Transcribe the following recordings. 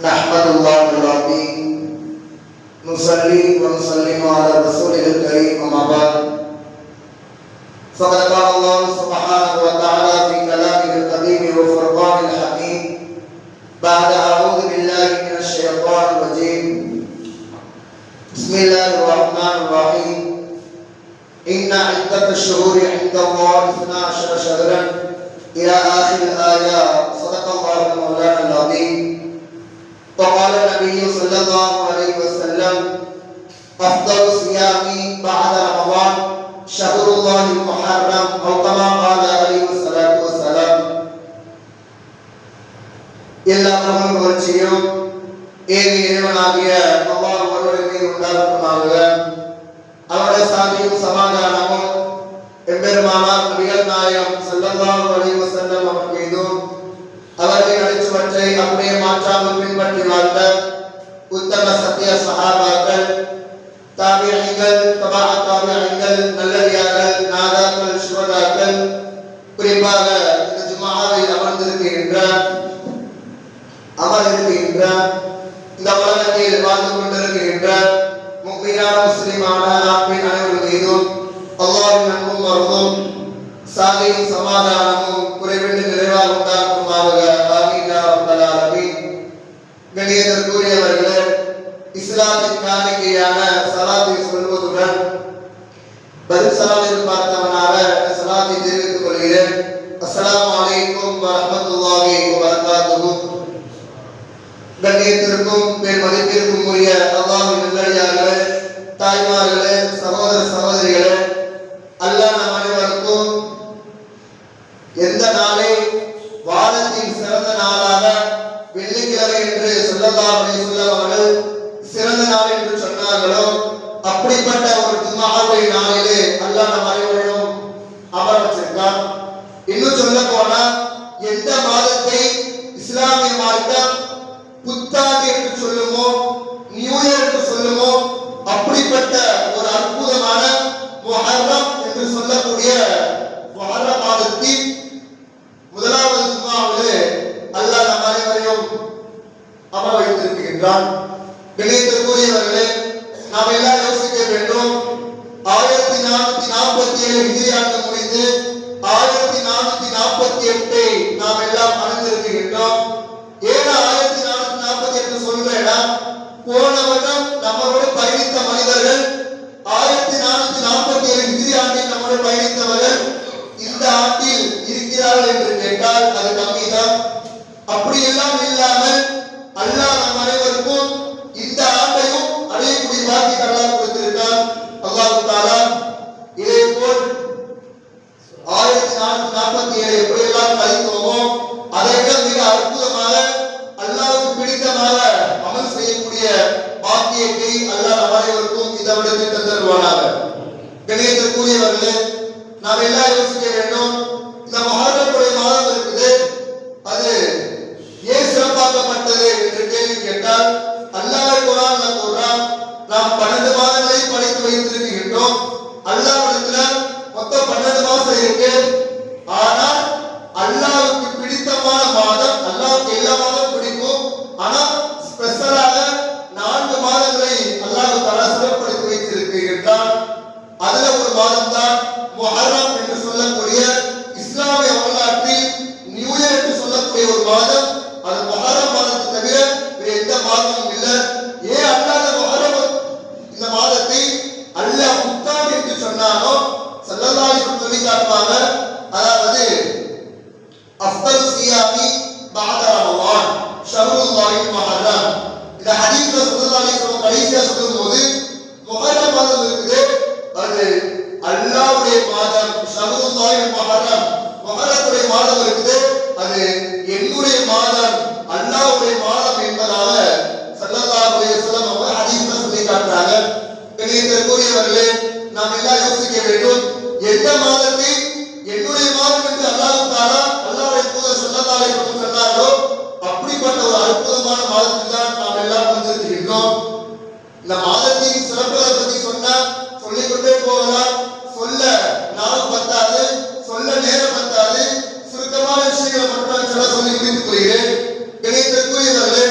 नहमदुल्लाह वल्लाही नुसल्ली व नुसल्लिमु अला रसूलिल करीम अम्मा बाद फ़क़द क़ाल अल्लाहु सुब्हानहु व तआला फ़ी कलामिहिल क़दीम व फ़ुरक़ानिल हमीद बाद अऊज़ु बिल्लाहि मिनश शैतानिर रजीम बिस्मिल्लाहिर रहमानिर रहीम इन्ना इद्दतश शुहूरि इंदल्लाहि 12 शहरन इला आखिरिल आयात सदक़ल्लाहुल मौलानाल अज़ीम وقال النبي صلى الله عليه وسلم أفضل الصيام بعد رمضان شهر الله المحرم أو كما قال عليه الصلاة والسلام எல்லா புகழும் புகழ்ச்சியும் ஏக இறைவனாகிய அல்லாஹ் ஒருவரின் மீது உண்டாகட்டுமாக. அவருடைய சாந்தியும் சமாதானமும் எம்பெருமானார் நபிகள் நாயகம் ஸல்லல்லாஹு அலைஹி வஸல்லம் அவர்கள் மீதும் அவர்களின் அடிச்சுவற்றை அப்படியே மாற்றாமல் பின்பற்றி வாழ்ந்த உத்தம சத்திய சஹாபாக்கள், தாபிஈன்கள், தபா தாபிஈன்கள், நல்லடியார்கள், நாதாக்கள், சுஹதாக்கள், குறிப்பாக இந்த ஜும்ஆவில் அமர்ந்திருக்கின்ற இந்த உலகத்தில் வாழ்ந்து கொண்டிருக்கின்ற முஃமினான முஸ்லிமான ஆண்கள் அனைவரும் மீதும் அல்லாஹ்வின் அன்பும் அருளும் சாந்தியும் சமாதானமும் குறைவின்றி நிறைவாக உண்டாக்குமாறுக. ஆமீன் யா ரப்பல் ஆலமீன். கண்ணியத்திற்குரியவர்களே, இஸ்லாமின் காணிக்கையான ஸலாத்தை சொல்வதுடன் பதில் சலாம் எதிர்பார்த்தவனாக ஸலாத்தை தெரிவித்துக் கொள்கிறேன். அஸ்ஸலாமு அலைக்கும் வ ரஹ்மத்துல்லாஹி வ பரகாத்துஹு. கண்ணியத்திற்கும் பேர் மதிப்பிற்கும் உரிய அல்லாஹ்வின் நல்லடியார்களே, தாய்மார்களே, சகோதர சகோதரிகளே, அல்லாஹ் நம் அனைவருக்கும் எந்த நாளை வாரத்தின் சிறந்த நாளாக வெள்ளிக்கிழமை என்று ஸல்லல்லாஹு அலைஹி வஸல்லம் அவர்கள் சிறந்த நாள் என்று சொன்னார்களோ அப்படிப்பட்ட ஒரு ஜும்ஆவுடைய நாளிலே அல்லாஹ் நம் அனைவரையும் அமர வச்சிருக்கான். இன்னும் சொல்ல போனா எந்த மாதத்தை இஸ்லாமிய மார்க்கம் புத்தாண்டு என்று சொல்லுமோ, நியூ இயர் என்று சொல்லுமோ, அப்படிப்பட்ட ஒரு அற்புதமான முஹர்ரம் என்று சொல்லக்கூடிய முஹர்ரம் மாதத்தின் முதலாவது ஜும்ஆவிலே அல்லாஹ் நம் அனைவரையும் அமர வைத்திருக்கின்றான். கண்ணியத்திற்குரியவர்களே, நாம் எல்லாம் யோசிக்க வேண்டும். 1447 ஹிஜ்ரி ஆண்டு முடிந்து 1448 நாம் எல்லாம் அடைந்திருக்கின்றோம். ஏன் 1448 சொல்றேன்னா, போன வருடம் நம்மளோடு பயணித்த மனிதர்கள் 1447 ஹிஜ்ரி ஆண்டில் நம்மோடு பயணித்தவர்கள் இந்த ஆண்டில் இருக்கிறார்கள் என்று கேட்டால் அது கம்மிதான். அப்படியெல்லாம் இல்லாமல் அல்லாஹ் நம் அனைவருக்கும் இந்த ஆண்டையும் அடையக்கூடிய பாக்கியத்தை அல்லாஹ் கொடுத்திருக்கிறான். அல்லாஹ் தஆலா இதே போல் 1447 எப்படியெல்லாம் கழித்தோமோ அதை விட மிக அற்புதமாக அல்லாஹ்வுக்கு பிடித்தமாக அமல் செய்யக்கூடிய பாக்கியத்தை அல்லாஹ் நம் அனைவருக்கும் இதை விட தருவானாக. கண்ணியத்திற்குரியவர்களே, நாம் எல்லாம் யோசிக்க வேண்டும். இந்த முஹர்ரமுடைய மாதம் இருக்குது, அது ஏன் சிறப்பாக்கப்பட்டது என்று கேள்வி கேட்டால் அல்லாஹ் குர்ஆன்ல கூறான், நாம் 12 மாதங்களை படைத்து வைத்திருக்கின்றோம். அல்லாஹ்விடத்துல மொத்தம் 12 மாதம் இருக்கு. ஆனால் அல்லாஹ்வுக்கு பிடித்தமான மாதம், அல்லாஹ்வுக்கு எல்லா மாதமும் பிடிக்கும், ஆனா ஸ்பெஷலாக 4 மாதங்களை அல்லாஹ் தஆலா சிறப்படுத்தி வைத்திருக்கிறான். அதுல ஒரு மாதம் தான் முஹர்ரம் என்று சொல்லக்கூடிய இஸ்லாமிய வரலாற்றில் நியூ இயர் என்று சொல்லக்கூடிய ஒரு மாதம். அது முஹர்ரம் மாதத்தை தவிர வேறு எந்த மாதமும் இல்லை. ஏன் அல்லாஹ் முஹர்ரம் இந்த மாதத்தை அல்லாஹ் புத்தாண்டு என்று சொன்னானோ ஸல்லல்லாஹு அலைஹி வஸல்லம் சொல்லி காட்டுவாங்க. அதாவது அஃதல் சியாமி பஅத ரமலான் ஷஹ்ருல்லாஹில் முஹர்ரம். இந்த ஹதீஸ்ல ஸல்லல்லாஹு அலைஹி வஸல்லம் கடைசியா சொல்லும்போது முஹர்ரம் மாதம் இருக்குது, அது அல்லாஹ்வுடைய மாதம், ஷஹ்ருல்லாஹில் முஹர்ரம், முஹர்ரத்துடைய மாதம் இருக்குது, அது என்னுடைய மாதம், அல்லாஹ்வுடைய மாதம் என்பதாக ஸல்லல்லாஹு அலைஹி வஸல்லம் அவங்க ஹதீஸ்ல சொல்லி காட்டுறாங்க. கண்ணியத்திற்குரியவர்களே, நாம் எல்லாம் யோசிக்க வேண்டும். எந்த மாதத்தை என்னுடைய மாதம் என்று அல்லாஹ் தஆலா அல்லாஹ்வுடைய தூதர் ஸல்லல்லாஹு அலைஹி வஸல்லம் சொன்னாரோ அப்படிப்பட்ட ஒரு அற்புதமான மாதத்தில் தான் நாம் எல்லாம் வந்திருக்கிறோம். இந்த மாதத்தின் சிறப்புகளை பற்றி சொன்னா சொல்லிக்கொண்டே போகலாம். சொல்ல நாள் பத்தாது, சொல்ல நேரம் பத்தாது. சுருக்கமான விஷயங்களை மட்டும் நான் சொல்ல சொல்லி முடித்துக் கொள்கிறேன். கணிதத்திற்குரியவர்களே,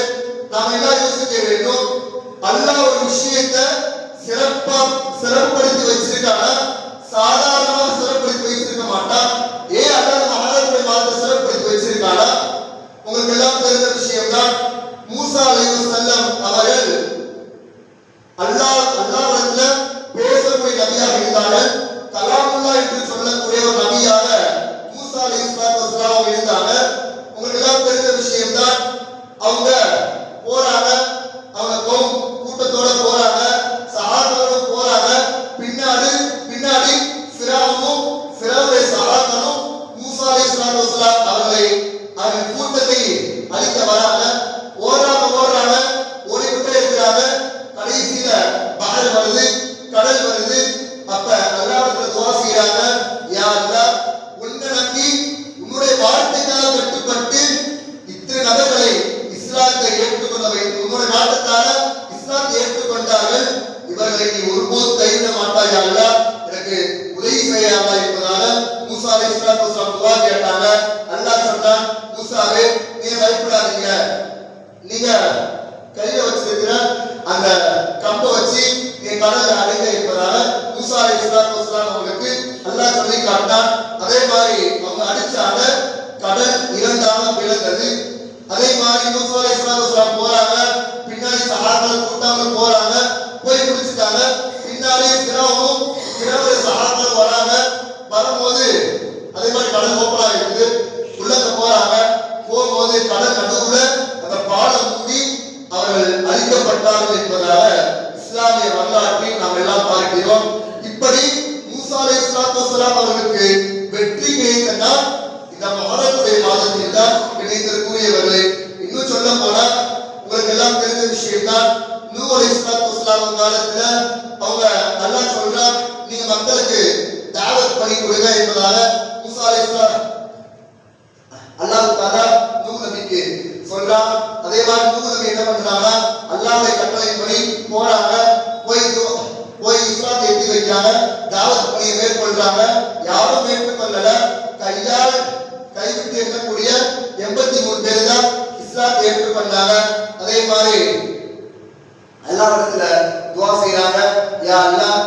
நாம் அல்லாஹ் ஒரு விஷயத்தை சிறப்படுத்தி வச்சிருக்கானா, சாதாரணமாக சிறப்படுத்தி வச்சிருக்க மாட்டான். ஏன் அல்லாஹ் மஹரமுடைய மாதத்தை சிறப்படுத்தி வச்சிருக்கானா? உங்களுக்கு எல்லாம் தெரிந்த விஷயம் தான். மூசா அலைஹிஸ்ஸலாம் அவர்கள் அல்லாஹ்விடத்துல பேசக்கூடிய நபியாக இருந்தார்கள். கலாமுல்லாஹ் என்று சொல்லக்கூடிய ஒரு நபியாக மூசா அலைஹிஸ்ஸலாம் இருந்தாங்க. உங்களுக்கு எல்லாம் தெரிந்த விஷயம் தான். அவங்க போறாங்க, அவங்க கூட்டத்தோட போறாங்க, சஹாபாவோட போறாங்க. பின்னாடி ஃபிரௌனுடைய சஹாபாவும் மூசா அலைஹிஸ்ஸலாம் அவர்கள் கூட்டத்தை அழிக்க வராங்க. ஓடுறாங்க, ஓடிக்கிட்டே இருக்கிறாங்க. கடைசியில பஹர் வருது, கடல் வருது. அப்ப அல்லாஹ்விடத்துல துஆ செய்றாங்க, யா அல்லாஹ், உன்னை நம்பி உன்னுடைய வார்த்தைக்காக கட்டுப்பட்டு இத்தனை நபர்களை இஸ்லாத்தை ஏற்றுக்கொள்ள வைத்து உன்னுடைய நாட்டுக்காக இஸ்லாத்தை ஏற்றுக்கொண்டார்கள். இவர்களை நீ ஒருபோது கைவிட மாட்டாய் அல்லாஹ், எனக்கு உதவி செய்யாதா என்பதாக மூசா அலைஹிஸ்ஸலாம் துஆ கேட்டாங்க. அல்லாஹ் சொன்னான், மூசாவே நீங்க பயப்படாதீங்க, நீங்க கையில வச்சிருக்கிற அந்த கம்பை வச்சு என் கடலை அடைங்க என்பதாக மூசா அலைஹிஸ்ஸலாம் அவங்களுக்கு அல்லாஹ் சொல்லி காட்டான். அதே மாதிரி அவங்க அடிச்சாங்க, கடல் இரண்டாக பிளந்தது. அதே மாதிரி மூசா அலைஹிஸ்ஸலாம் போறாங்க, பின்னாடி சஹாபாக்கள் கூட்டங்கள் போறாங்க, போய் முடிச்சுட்டாங்க. பின்னாடி ஃபிரௌனுடைய சஹாபாக்கள் வராங்க. வரும்போது அதே மாதிரி கடல் ஓப்பனா இருக்குது, உள்ளக்க போறாங்க. போகும்போது கடல் நடுவுல அந்த பாலம் மூடி அவர்கள் அழிக்கப்பட்டார்கள் என்பதாக இஸ்லாமிய வரலாற்றில் நாம் எல்லாம் பார்க்கிறோம். இப்படி மூசா அலைஹிஸ்ஸலாம் அவர்களுக்கு வெற்றி கிடைத்தனா இந்த முஹர்ரமுடைய மாதத்தில் தான் கிடைத்திருக்கூடியவர்களே. இன்னும் சொல்ல போனா உங்களுக்கு எல்லாம் தெரிந்த விஷயம் தான். நூஹ் அலைஹிஸ்ஸலாம் காலத்துல அவங்க அல்லாஹ் சொல்றான், நீங்க மக்களுக்கு தாவத் பண்ணி கொடுங்க என்பதாக மூசா அலைஹிஸ்ஸலாம் அல்லாஹ் தஆலா நூஹ் நபிக்கு சொல்றான். அதே மாதிரி நூஹ் நபி என்ன பண்றாங்க, அல்லாஹ்வுடைய கட்டளையின்படி போறாங்க, போய் இஸ்லாத்தை எத்தி வைக்கிறாங்க, தாவத் பணியை மேற்கொள்றாங்க. யாரும் மேற்கொள்ளல, கைவிட்டு எண்ணக்கூடிய 83 பேர் தான் இஸ்லாத்தை ஏற்றுக்கொண்டாங்க. அதே மாதிரி அல்லாஹ்விடத்துல துஆ செய்றாங்க, யா அல்லாஹ்,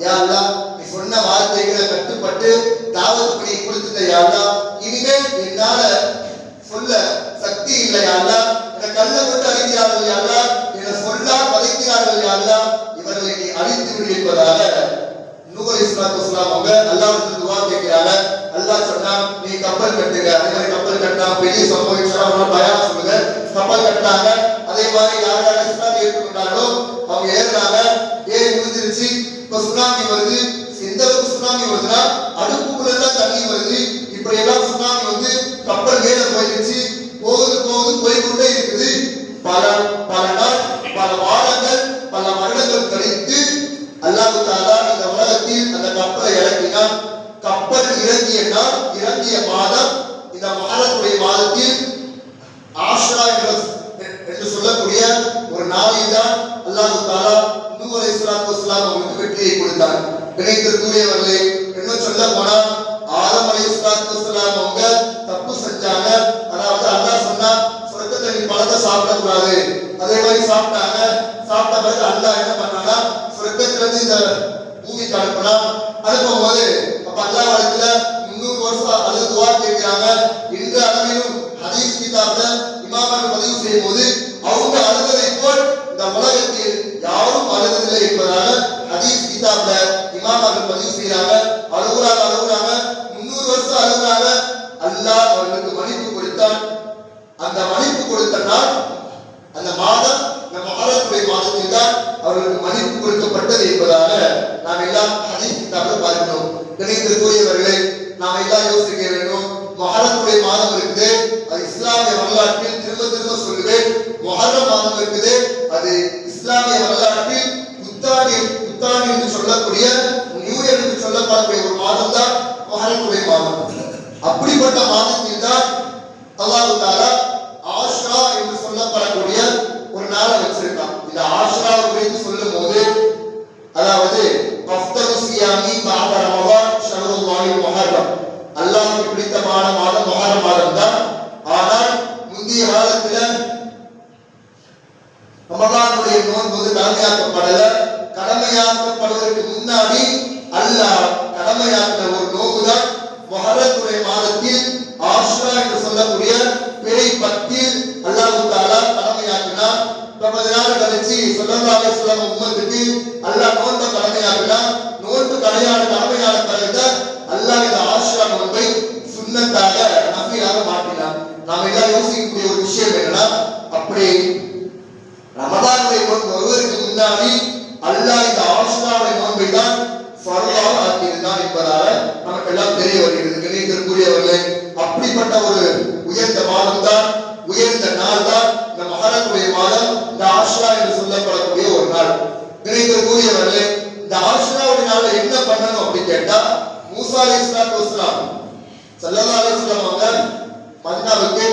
யா அல்லாஹ், நீ சொன்ன வார்த்தைகளை கட்டுப்பட்டு தாவத் பணியை கொடுத்துட்ட யா அல்லாஹ், இனிமேல் என்னால சொல்ல சக்தி இல்லை யா அல்லாஹ், என்னை கல்லை கொண்டு அழிக்கிறார்கள் யா அல்லாஹ், என்னை சொல்லால் வதைக்கிறார்கள் யா அல்லாஹ், இவர்களை நீ அழித்து விடு என்பதாக நூஹ் அலைஹிஸ்ஸலாம் அவங்க அல்லாஹ்விடத்துல துஆ கேட்கிறாங்க. அல்லாஹ் சொன்னா, நீ கப்பல் கட்டுங்க. அதே மாதிரி கப்பல் கட்டினா பெரிய சம்பவம் பயான் சொல்லுங்க. கப்பல் கட்டினாங்க. அதே மாதிரி யார் இஸ்லாத்தை ஏற்றுக்கொண்டார்களோ அவங்க ஏறினாங்க. ஏறி முடிஞ்சிருச்சு. இப்ப சுனாமி வருது. எந்த அளவுக்கு சுனாமி வருதுன்னா அடுப்புக்குள்ள எல்லாம் தண்ணி வருது. இப்படி எல்லாம் சுனாமி வந்து கப்பல் மேல போயிடுச்சு. போய்கொண்டே இருக்குது. பல நாள், பல வாரங்கள், பல வருடங்கள் கழித்து அல்லாஹ் தஆலா இந்த உலகத்தில் அந்த கப்பலை இறக்கினான். கப்பல் இறங்கிய மாதம் இந்த முஹர்ரமுடைய மாதத்தில் ஆஷரா என்று சொல்லக்கூடிய ஒரு நாளில் தான் அல்லாஹ் தஆலா நூஹ் அலைஹிஸ்ஸலாம் அவங்களுக்கு வெற்றியை கொடுத்தார். கிடைத்திருக்கூடியவர்களே, இன்னும் சொல்ல போனா ஆதம் அலைஹிஸ்ஸலாம் அவங்க தப்பு செஞ்சாங்க. அதாவது அல்லாஹ் சொன்னா சொர்க்கத்துல நீ பழத்தை சாப்பிடக்கூடாது. அதே மாதிரி சாப்பிட்டாங்க. சாப்பிட்ட பிறகு அல்லாஹ் என்ன பண்ணாங்க, சொர்க்கத்துல இருந்து இந்த பூமிக்கு அனுப்பும்போது அப்ப அல்லாஹ் இடத்துல 300 வருஷம் அல்லது துஆ கேட்கிறாங்க. இன்று அளவிலும் ஹதீஸ் கிதாப்ல இமாம்கள் பதிவு செய்யும் போது அவங்க அழுததை போல் இந்த உலகத்தில் யாரும் அழுததில்லை என்பதாக ஹதீஸ் கிதாப்ல இமாம்கள் பதிவு செய்யறாங்க. அழுகுறாங்க 300 வருஷம் அழுகுறாங்க. அல்லாஹ் அவர்களுக்கு மன்னிப்பு கொடுத்தான். அந்த மன்னிப்பு கொடுத்த நாள் அந்த மாதம் இந்த முஹர்ரமுடைய மாதத்தில் தான் அவர்களுக்கு மன்னிப்பு கொடுக்கப்பட்டது என்பதாக நாம் எல்லாம் ஹதீஸ் கிதாப்ல பார்க்கிறோம். கிடைத்திருக்கூடியவர்களே, நாம் எல்லாம் யோசிக்க வேண்டும். முஹர்ரமுடைய மாதம் இருக்குது, அது இஸ்லாமிய வரலாற்றில் திரும்ப சொல்லுவேன். முஹர்ரம் மாதம் இருக்குது, அது இஸ்லாமிய வரலாற்றில் புத்தாண்டு என்று சொல்லக்கூடிய நியூ இயர் என்று சொல்லப்படக்கூடிய ஒரு மாதம் தான் முஹர்ரமுடைய மாதம். அப்படிப்பட்ட மாதத்தில் தான் அல்லாஹ் தஆலா ஆஷ்ரா என்று சொல்லப்படக்கூடிய ஒரு நாளை வச்சிருக்கான். இந்த ஆஷ்ராவை குறித்து சொல்லும் போது அதாவது அஃதலு சியாமி பஅத ரமதான் ஷஹ்ருல்லாஹில் முஹர்ரம், அல்லாஹ்வுக்கு பிடித்தமான மாதம் முஹர்ரம் மாதம் தான். ஆனால் முந்தைய காலத்துல ரமலானுடைய நோன்பு கடமையாக்கப்படல. கடமையாக்கப்படுவதற்கு முன்னாடி அல்லாஹ் கடமையாக்கின ஒரு நோன்பு தான் முஹர்ரத்துடைய மாதத்தில் ஆஷுரா என்று சொல்லக்கூடிய பிறை 10 அல்லாஹ் தஆலா கடமையாக்கினார். 10 நாள் கழிச்சு ஸல்லல்லாஹு அலைஹி வஸல்லம் உம்மத்துக்கு அல்லாஹ் நோன்பை கடமையாக்கினார். நோன்பு கடமையான பிறகு அல்லாஹ் இந்த ஆஷுரா நோன்பை சுன்னத்தாக நஃபிலாக மாற்றினார். நாம எல்லாம் யோசிக்கக்கூடிய ஒரு விஷயம் என்னன்னா, அப்படி ரமலானுடைய நோன்பு வருவதற்கு முன்னாடி அல்லாஹ் இந்த ஆஷுராவுடைய நோன்பை தான் ஃபர்லாக ஆக்கியிருந்தான் என்பதாக நமக்கு எல்லாம் தெரிய வருகிறது. கண்ணியத்திற்குரியவர்களே, அப்படிப்பட்ட ஒரு உயர்ந்த மாதம் தான், உயர்ந்த நாள் தான் இந்த முஹர்ரத்துடைய மாதம், இந்த ஆஷுரா என்று சொல்லப்படக்கூடிய ஒரு நாள். கண்ணியத்திற்குரியவர்களே, இந்த ஆஷுராவுடைய நாள்ல என்ன பண்ணணும் அப்படின்னு கேட்டா, மூசா அலைஹிஸ்ஸலாத்து வஸலாம் ஸல்லல்லாஹு அலைஹி வஸல்லம் அவங்க மதீனாவுக்கு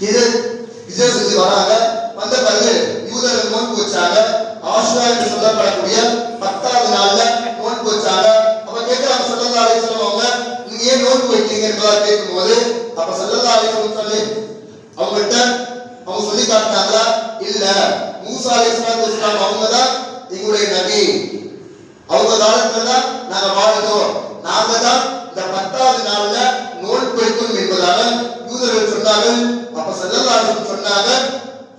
ஹிஜ்ரத் செஞ்சு வராங்க. வந்த பிறகு யூதர்கள் நோன்பு வச்சாங்க. ஆஷுரா என்று சொல்லப்படக்கூடிய 10வது நாள்ல நோன்பு வச்சாங்க. அப்ப கேட்கிறாங்க ஸல்லல்லாஹு அலைஹி வஸல்லம் அவங்க, நீங்க ஏன் நோன்பு வைக்கிறீங்க என்பதா கேட்கும்போது, அப்ப ஸல்லல்லாஹு அலைஹி வஸல்லம் அவங்கள்ட்ட அவங்க சொல்லி காட்டினாங்களா, இல்ல மூசா அலைஹிஸ்ஸலாத்து வஸலாம் அவங்க தான் எங்களுடைய நபி, அவங்க காலத்துல தான் நாங்க வாழ்ந்தோம், நாங்க தான் இந்த 10வது நாள்ல நோன்பு வைக்கணும் என்பதாக யூதர்கள் சொன்னார்கள். அப்ப ஸல்லல்லாஹு அலைஹி வஸல்லம் சொன்னாங்க,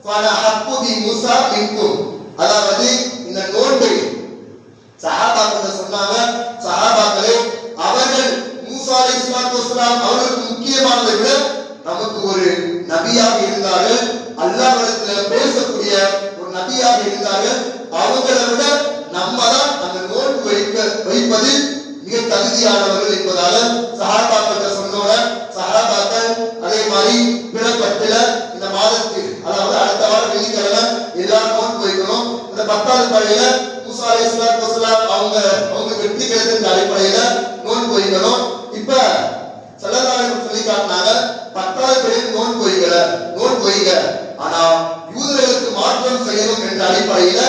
ஃபன ஹப்பு பி மூசா மின்கும், அதாவது இந்த நோன்பை சஹாபாக்கள் சொன்னாங்க, சஹாபாக்களே அவர்கள் மூசா அலைஹிஸ்ஸலாத்து வஸலாம் அவர்களுக்கு முக்கியமானதை விட நமக்கு ஒரு நபியாக இருந்தார்கள், அல்லாஹ்விடத்தில் பேசக்கூடிய ஒரு நபியாக இருந்தார்கள், அவங்களை விட நம்ம தான் அந்த நோன்பு வைப்பது மிக தகுதியானவர்கள் என்பதாக சஹாபாக்கள் சொன்னோட சஹாபாக்கள் அதே மாதிரி பிறப்பட்டில இந்த மாதத்தில், அதாவது அடுத்த வாரம் வெள்ளிக்கிழமை எல்லாரும் நோன்பு வைக்கணும். இந்த 10வது படையில மூசா அலைஹிஸ்ஸலாத்து வஸலாம் அவங்க வெற்றி கிடைத்த அடிப்படையில நோன்பு வைக்கணும். இப்ப ஸல்லல்லாஹு அலைஹி வஸல்லம் சொல்லி காட்டினாங்க, 10வது படையில் நோன்பு வைங்க, ஆனா யூதர்களுக்கு மாற்றம் செய்யணும் என்ற அடிப்படையில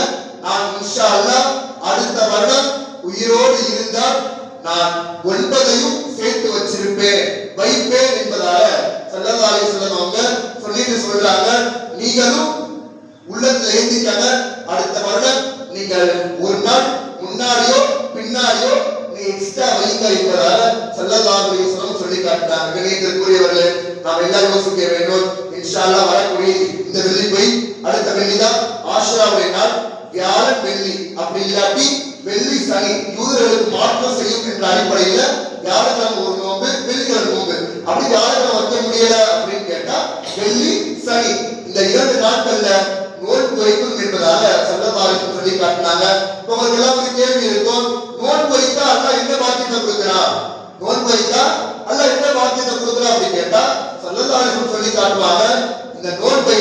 நான் இன்ஷா அல்லாஹ் அடுத்த வருடம் உயிரோடு இருந்தால் நான் 9ஐயும் சேர்த்து வைப்பேன் என்பதாக ஸல்லல்லாஹு அலைஹி வஸல்லம் அவங்க சொல்லிட்டு சொல்றாங்க. நீங்களும் உள்ளத்துல ஏந்திக்காங்க, அடுத்த வருடம் நீங்கள் ஒரு நாள் முன்னாடியோ பின்னாடியோ நீ எக்ஸ்ட்ரா வைங்க என்பதாக ஸல்லல்லாஹு அலைஹி வஸல்லம் சொல்லி காட்டினாங்க. கண்ணியத்திற்குரியவர்களே, நாம் எல்லாம் யோசிக்க வேண்டும். இன்ஷா அல்லாஹ் வரக்கூடிய இந்த வெள்ளி போய் அடுத்த வெள்ளி தான் ஆஷுராவுடைய நாள். வியாழன் வெள்ளி, அப்படி இல்லாட்டி வெள்ளி சனி யூதர்களுக்கு மாற்றம் செய்யும் என்ற அடிப்படையில வியாழக்கிழமை ஒரு நோன்பு, வெள்ளிக்கிழமை நோன்பு. அப்படி வியாழக்கிழமை வைக்க முடியல அப்படின்னு கேட்டா வெள்ளி சனி இந்த 2 நாட்கள்ல நோன்பு வைக்கும் என்பதாக ஸல்லல்லாஹு அலைஹி வஸல்லம் சொல்லி காட்டினாங்க. உங்களுக்கு எல்லாம் ஒரு கேள்வி இருக்கும், நோன்பு வைத்தா அல்லாஹ் என்ன பாக்கியத்தை கொடுக்கிறான், நோன்பு வைத்தா அல்லாஹ் என்ன பாக்கியத்தை கொடுக்கிறான் அப்படின்னு கேட்டா ஸல்லல்லாஹு அலைஹி வஸல்லம் சொல்லி காட்டுவாங்க, இந்த நோன்பை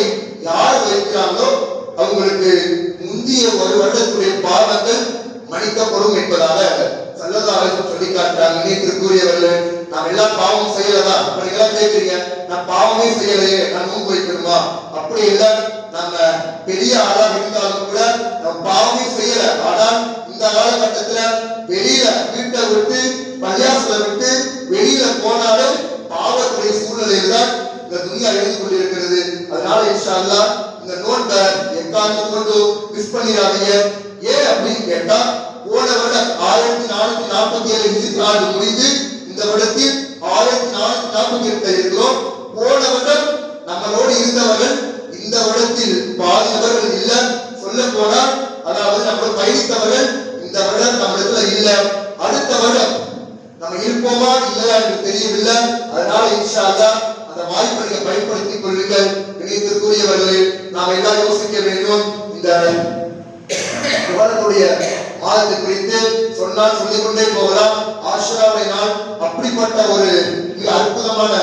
யார் வைக்கிறாங்களோ அவங்களுக்கு முந்திய ஒரு வருடத்துடைய பாவங்கள் மன்னிக்கப்படும் என்பதாக ஸல்லல்லாஹு அலைஹி வஸல்லம் சொல்லி காட்டுறாங்க. கண்ணியத்திற்குரியவர்களே, நாம் எல்லாம் பாவம் செய்யலதா? நீங்க கேட்கிறீங்க, நான் பாவமே செய்யலையே, நான் நோன்பு வைக்கணுமா? அப்படி இல்லை. நம்ம பெரிய ஆளா இருந்தாலும் கூட நம்ம பாவமே செய்யல, ஆனால் இந்த காலகட்டத்துல வெளியில வீட்டை விட்டு பள்ளியாசலை விட்டு வெளியில போனாலும் பாவத்துடைய சூழ்நிலையில் தான் இந்த துனியா இருந்து கொண்டிருக்கிறது. அதனால இன்ஷா அல்லாஹ் இந்த நோன்பை எக்காரணத்தோடு மிஸ் பண்ணிடாதீங்க. ஏன் அப்படின்னு கேட்டா, போன வருடம் 1447 ஹிஜ்ரி ஆண்டு முடிந்து இந்த வருடத்தில் 1448 இருக்கிறோம். போன வருடம் நம்மளோடு இருந்தவர்கள் இந்த வருடத்தில் பாதி நபர்கள் இல்ல. சொல்ல போனால் அதாவது நம்ம பயணித்தவர்கள் இந்த வருடம் நம்மிடத்துல இல்ல. அடுத்த வருடம் நம்ம இருப்போமா இல்லையா என்று தெரியவில்லை. அதனால இன்ஷா அல்லாஹ் அந்த வாய்ப்பை நீங்க பயன்படுத்திக் கொள்ளுங்கள். இணையத்திற்குரியவர்களே, நாம் எல்லாம் யோசிக்க வேண்டும். இந்த உலகத்துடைய மாதத்தை குறித்து சொன்னால் சொல்லிக்கொண்டே போகலாம். ஆஷுராவுடைய நாள் அப்படிப்பட்ட ஒரு மிக அற்புதமான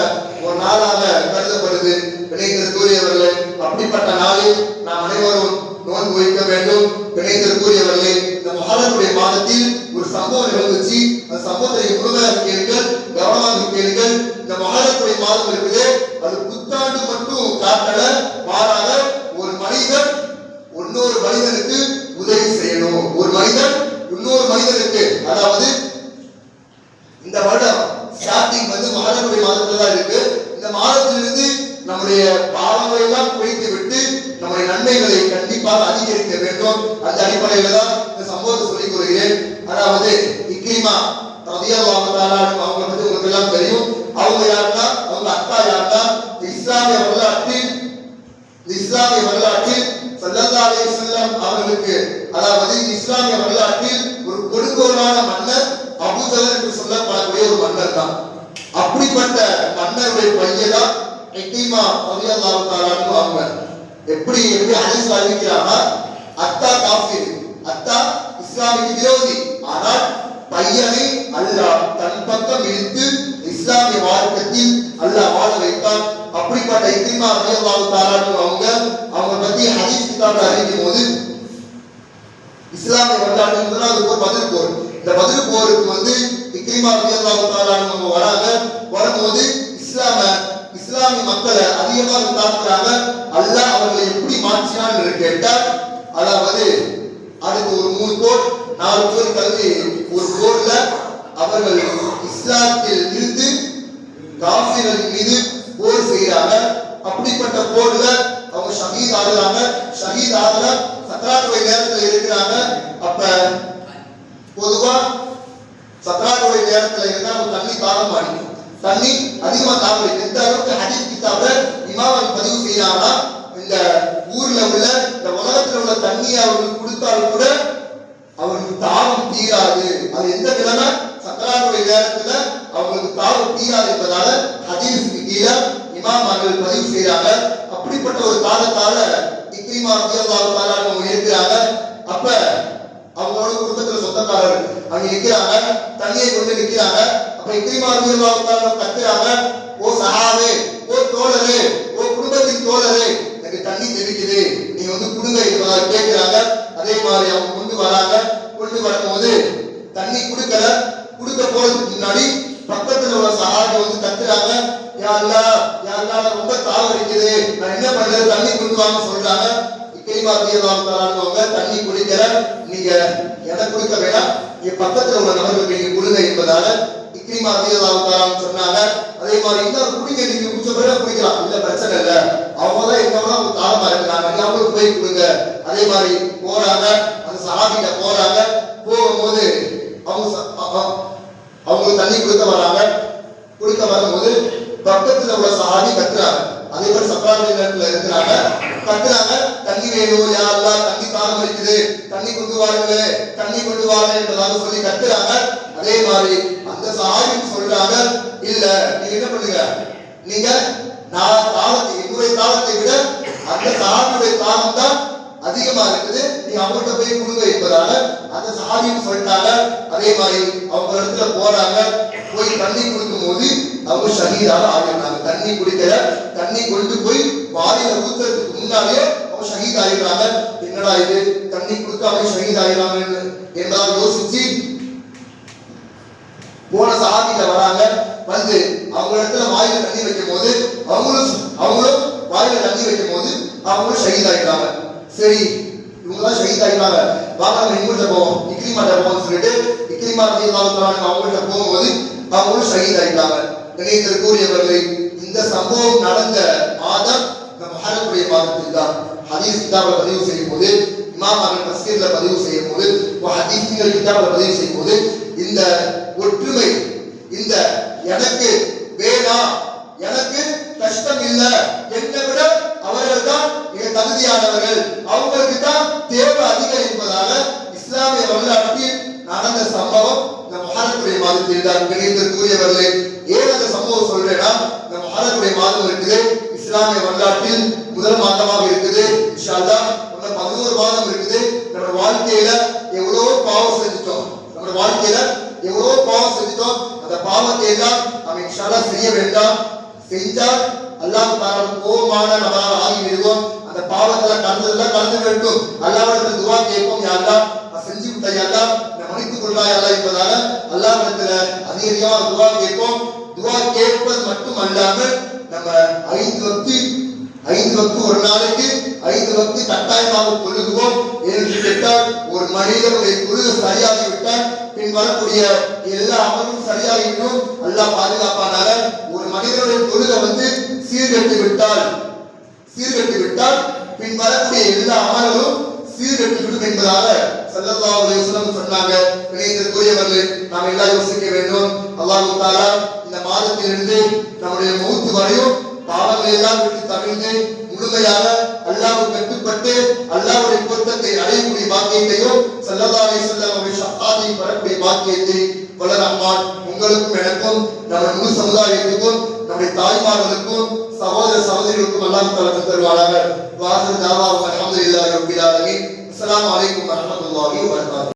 ஒரு நாளாக கருதப்படுது. இணையத்திற்குரியவர்களே, அப்படிப்பட்ட நாளில் நாம் அனைவரும் நோன்பு வைக்க வேண்டும். இணையத்திற்குரியவர்களே, இந்த முஹர்ரத்துடைய மாதத்தில் ஒரு சம்பவம் நிகழ்ந்துச்சு. அந்த சம்பவத்தை முழுமையாக கேளுங்கள், கவனமாக கேளுங்கள். இந்த முஹர்ரத்துடைய மாதம் இருக்குது, அது புத்தாண்டு மட்டும் காட்டல, மாறாக ஒரு மனிதன் இன்னொரு மனிதனுக்கு உதவி செய்யணும். ஒரு மனிதன் இன்னொரு மனிதனுக்கு, அதாவது இந்த வருடம் ஸ்டார்டிங் முஹர்ரத்துடைய மாதத்துல தான் இருக்கு. இந்த மாதத்திலிருந்து நம்முடைய பாவங்களை எல்லாம் குறைத்து விட்டு நம்முடைய நன்மைகளை கண்டிப்பாக அதிகரிக்க வேண்டும். அந்த அடிப்படையில தான் இந்த சம்பவத்தை சொல்லிக் கொள்கிறேன். அதாவது இக்ரிமா ரலியல்லாஹு தஆலா அவங்க பத்தி உங்களுக்கு எல்லாம் தெரியும். அவங்க யாருன்னா, அவங்க அத்தா யாருன்னா, இஸ்லாமிய வரலாற்றில் ஸல்லல்லாஹு அலைஹி வஸல்லம் அவர்களுக்கு, அதாவது இஸ்லாமிய வரலாற்றில் ஒரு கொடுங்கோலான மன்னர் அபூஜஹல் என்று சொல்லப்படக்கூடிய ஒரு மன்னர் தான். அப்படிப்பட்ட மன்னருடைய பையன் தான் இக்ரிமா ரலியல்லாஹு தஆலா அவங்க. எப்படி ஹதீஸ் அறிவிக்கிறாங்க, அத்தா காஃபிர், அத்தா இஸ்லாமிக்கு விரோதி, ஆனால் பையனை அல்லாஹ் தன் பக்கம் இழுத்து இஸ்லாமிய மார்க்கத்தில் அல்லாஹ் வாழ வைத்தான். அப்படிப்பட்ட இக்ரிமா ரலியல்லாஹு தஆலா அவங்க பத்தி ஹதீஸ் கிதாப்ல அறிவிக்கும் போது, இஸ்லாமிய வரலாற்று முதலாவது போர் பத்ர் போர். இந்த பத்ர் போருக்கு இக்ரிமா ரலியல்லாஹு தஆலா அவங்க வரும்போது இஸ்லாமிய மக்களை அதிகமாக தாக்குறாங்க. அல்லாஹ் அவர்களை எப்படி மாற்றினான்னு கேட்டால், அதாவது அதுக்கு ஒரு 3 போர் 4 போர் கல்வி, ஒரு போர்ல அவர்கள் இஸ்லாத்தில் இருந்து காஃபிர்கள் மீது போர் செய்யறாங்க. அப்படிப்பட்ட போர்ல அவங்க ஷஹீத் ஆகுறாங்க. ஷஹீத் ஆகல சக்கராத்துடைய நேரத்துல இருக்கிறாங்க. அப்ப பொதுவா சக்கராத்துடைய நேரத்துல இருந்தா தண்ணி தாகம் அடிக்கும், தண்ணி அதிகமா தாகம். எந்த அளவுக்கு ஹதீஸ் கிதாப்ல இமாம் பதிவு செய்யறாங்கன்னா, இந்த ஊர்ல உள்ள இந்த உலகத்துல உள்ள தண்ணியை அவர்களுக்கு கொடுத்தாலும் கூட அவர்களுக்கு தாகம் தீராது. அது எந்த நிலைமை, சக்கராத்துடைய நேரத்துல அவங்களுக்கு தாகம் தீராது என்பதால ஹதீஸுக்கு கீழே இமாம் அவர்கள் பதிவு செய்யறாங்க. அப்படிப்பட்ட ஒரு காலத்தால இக்ரிமா ரலியல்லாஹு தஆலா அவங்க இருக்கிறாங்க. அப்ப அவங்களோட குடும்பத்துல சொந்தக்காரர் அங்க நிக்கிறாங்க, தண்ணியை கொண்டு நிக்கிறாங்க. அப்ப இக்ரிமா ரலியல்லாஹு தஆலா கத்துறாங்க, ஓ சஹாபே, ஓ தோழரே, ஓ குடும்பத்தின் தோழரே, எனக்கு தண்ணி தெரிக்குது, நீங்க குடுங்க என்பதாக கேட்கிறாங்க. அதே மாதிரி அவங்க கொண்டு வராங்க. கொண்டு வரும்போது தண்ணி கொடுக்கல. கொடுக்க போறதுக்கு முன்னாடி பக்கத்துல உள்ள சஹாபி கத்துறாங்க, யா அல்லாஹ் ரொம்ப தாகம் இருக்குது, நான் என்ன பண்றது, தண்ணி கொண்டு வாங்க சொல்றாங்க. இக்ரிமா ரலியல்லாஹு தஆலா அவங்க தண்ணி குடிக்கல. நீங்க எனக்கு கொடுக்க வேணாம், நீங்க பக்கத்துல உள்ள நபர்களுக்கு நீங்க கொடுங்க என்பதால இக்ரிமா ரலியல்லாஹு தஆலா சொன்னாங்க. அதே மாதிரி இன்னொரு குடிக்க நீங்க குடிச்ச பிறகு குடிக்கலாம், இல்ல பிரச்சனை இல்ல, அவங்கதான் என்னவோ அவங்க தாகமா இருக்கிறாங்க, நீங்க அவங்களுக்கு போய் கொடுங்க. அதே மாதிரி போறாங்க, அந்த சஹாபிட்ட போறாங்க. போகும்போது அவங்க தண்ணி கொடுக்க வராங்க. கொடுக்க வரும்போது பக்கத்துல உள்ள சஹாபி கத்துறாங்க. அதே மாதிரி சக்கராத்துடைய நேரத்துல இருக்கிறாங்க, கத்துறாங்க, தண்ணி வேணும் யா அல்லாஹ், தண்ணி தாகம் இருக்குது, தண்ணி கொண்டு வாருங்களே, தண்ணி கொண்டு வாருங்க என்பதாக சொல்லி கத்துறாங்க. அதே மாதிரி அந்த சஹாபி சொல்றாங்க, இல்ல நீங்க என்ன பண்ணுங்க, நீங்க நான் தாகத்தை, என்னுடைய தாகத்தை விட அந்த சஹாபியுடைய தாகம் தான் அதிகமா இருக்குது, நீங்க அவங்கள்ட்ட போய் கொடுங்க என்பதால அந்த சஹாபின்னு சொல்லிட்டாங்க. அதே மாதிரி அவங்க இடத்துல போறாங்க. போய் தண்ணி குடிக்கும் போது அவங்க ஷஹீதாக ஆகிடுறாங்க. தண்ணி குடிக்கல, தண்ணி கொண்டு போய் வாயில ஊத்துறதுக்கு முன்னாலே அவங்க ஷஹீத் ஆகிடுறாங்க. என்னடா இது, தண்ணி கொடுக்காம ஷஹீத் ஆகிடுறாங்க என்பதாக யோசிச்சு போன சஹாபிட்ட வராங்க. அவங்க இடத்துல வாயில தண்ணி வைக்கும் போது அவங்களும் வாயில தண்ணி வைக்கும் போது அவங்களும் ஷஹீத் ஆகிடுறாங்க. சரி, இவங்கதான் ஷஹீத் ஆகிடுறாங்க, வாங்க நம்ம இவங்கள்ட்ட போவோம், இக்ரிமாட்ட போவோம்னு சொல்லிட்டு இக்ரிமா ரலியல்லாஹு தஆலா அவங்கள்ட்ட போகும்போது அவங்களும் ஷஹீத் ஆகிட்டாங்க. கண்ணியத்திற்குரியவர்களே, இந்த சம்பவம் நடந்த மாதம் முஹர்ரமுடைய மாதத்தில் தான். ஹதீஸ் கிதாபை பதிவு செய்யும் போது, இமாம் அவர்கள் தஃசீர்ல பதிவு செய்யும் போது, ஹதீஸ்கள் கிதாபை பதிவு செய்யும் போது, இந்த ஒற்றுமை, இந்த எனக்கு வேணாம், எனக்கு கஷ்டம் இல்ல, என்னை விட அவர்கள் தான் மிக தகுதியானவர்கள், அவங்களுக்கு தான் தேவை அதிகம் என்பதாக இஸ்லாமிய வரலாற்றில் நடந்த சம்பவம் இந்த முஹர்ரமுடைய மாதத்தில் தான். கண்ணியத்திற்குரியவர்களே, ஏன் அந்த சம்பவம் சொல்றேன்னா, இந்த முஹர்ரமுடைய மாதம் இருக்குது, இஸ்லாமிய வரலாற்றில் முதல் மாதமாக இருக்குது. இன்ஷா அல்லாஹ் 11 மாதம் இருக்குது. நம்ம வாழ்க்கையில எவ்வளவு பாவம் செஞ்சிட்டோம், நம்ம வாழ்க்கையில எவ்வளவு பாவம் செஞ்சிட்டோம், அந்த பாவத்தை எல்லாம் நம்ம இன்ஷா அல்லாஹ் செய்ய வேண்டாம். செஞ்சால் அல்லாஹ் தஆலா கோபமான நபராக ஆகிவிடுவோம். அந்த பாவத்துல கலந்து வேண்டும். அல்லாஹ்விடத்தில் துஆ கேட்போம், யா அல்லாஹ் நான் செஞ்சு விட்டேன், யா அல்லாஹ் என்னை மன்னித்துக் கொள்வாய் அல்லாஹ் என்பதால அல்லாஹ்விடத்துல அதிகமாக துஆ கேட்போம். துஆ கேட்பது மட்டும் அல்லாமல் நம்ம 5 வக்து ஒரு நாளைக்கு 5 வக்து கட்டாயமாக தொழுகுவோம். என்று கேட்டால் ஒரு மனிதனுடைய தொழுகை சரியாகிவிட்டால் பின் வரக்கூடிய எல்லா அமலும் சரியாகிவிடும். அல்லாஹ் பாதுகாப்பானாக. ஒரு மனிதனுடைய தொழுகை சீர்கெட்டு விட்டால் பின் வரக்கூடிய எல்லா அமல்களும் சீர்கெட்டுவிடும் என்பதாக ஸல்லல்லாஹு அலைஹி வஸல்லம் சொன்னாங்க. இணையத்திற்குரியவர்களே, நாம் எல்லாம் யோசிக்க வேண்டும். அல்லாஹ் தஆலா இந்த மாதத்திலிருந்து நம்முடைய மௌத் வரையும் பாவங்களை எல்லாம் விட்டு தவிர்த்து முழுமையாக அல்லாஹ்வுக்கு கட்டுப்பட்டு அல்லாஹ்வுடைய பொருத்தத்தை அடையக்கூடிய பாக்கியத்தையும் ஸல்லல்லாஹு அலைஹி வஸல்லம் அவருடைய ஷஃபாத்தை பெறக்கூடிய பாக்கியத்தை வல்ல ரஹ்மான் உங்களுக்கும் எனக்கும் நம்ம முழு சமுதாயத்துக்கும் நம்முடைய தாய்மார்களுக்கும் சகோதர சகோதரிகளுக்கும் அல்லாஹ் தஆலா தருவாராக. வாஹிரு தாவா அல்ஹம்துலில்லாஹி ரப்பில் ஆலமீன். அஸ்ஸலாமு அலைக்கும் வரஹ்மத்துல்லாஹி வபரகாத்துஹு.